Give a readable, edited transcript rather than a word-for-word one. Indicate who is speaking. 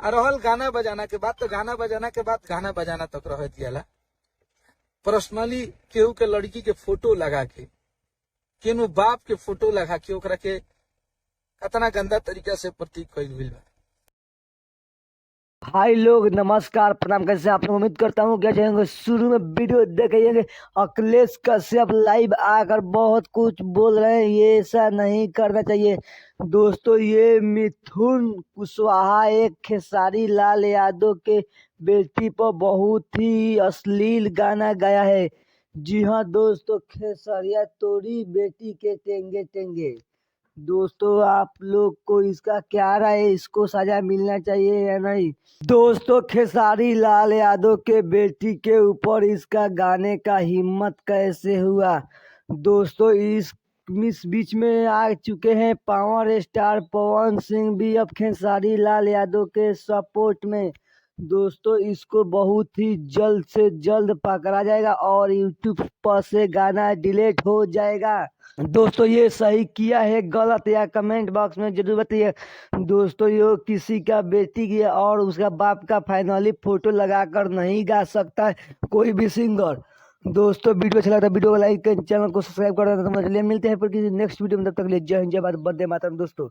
Speaker 1: और रहल गाना बजाना के बाद, तो गाना बजाना के बाद गाना बजाना तक रह दियाला। पर्सनली केहू के लड़की के फोटो लगा के, केनू बाप के फोटो लगा के ओकरा के कितना गंदा तरीका से प्रतीक कइल गइल बा।
Speaker 2: भाई लोग नमस्कार प्रणाम, कैसे आप लोग? उम्मीद करता हूँ क्या चाहेंगे शुरू में वीडियो देखेंगे। अखिलेश कश्यप लाइव आकर बहुत कुछ बोल रहे हैं, ये ऐसा नहीं करना चाहिए। दोस्तों, ये मिथुन कुशवाहा एक खेसारी लाल यादव के बेटी पर बहुत ही अश्लील गाना गाया है। जी हाँ दोस्तों, खेसरिया तोरी बेटी के टेंगे टेंगे। दोस्तों, आप लोग को इसका क्या राय है? इसको सजा मिलना चाहिए या नहीं? दोस्तों, खेसारी लाल यादव के बेटी के ऊपर इसका गाने का हिम्मत कैसे हुआ? दोस्तों, इस बीच में आ चुके हैं पावर स्टार पवन सिंह भी अब खेसारी लाल यादव के सपोर्ट में। दोस्तों, इसको बहुत ही जल्द से जल्द पकड़ा जाएगा और यूट्यूब पर से गाना डिलीट हो जाएगा। दोस्तों, ये सही किया है गलत, या कमेंट बॉक्स में जरूर बताइए। दोस्तों, ये किसी का बेटी की और उसका बाप का फाइनली फोटो लगाकर नहीं गा सकता है कोई भी सिंगर। दोस्तों, वीडियो अच्छा लगता है वीडियो को लाइक करें, चैनल को सब्सक्राइब कर देना। तो चलिए मिलते हैं फिर किसी नेक्स्ट वीडियो में, तब तक के लिए जय हिंद जय भारत, वंदे मातरम दोस्तों।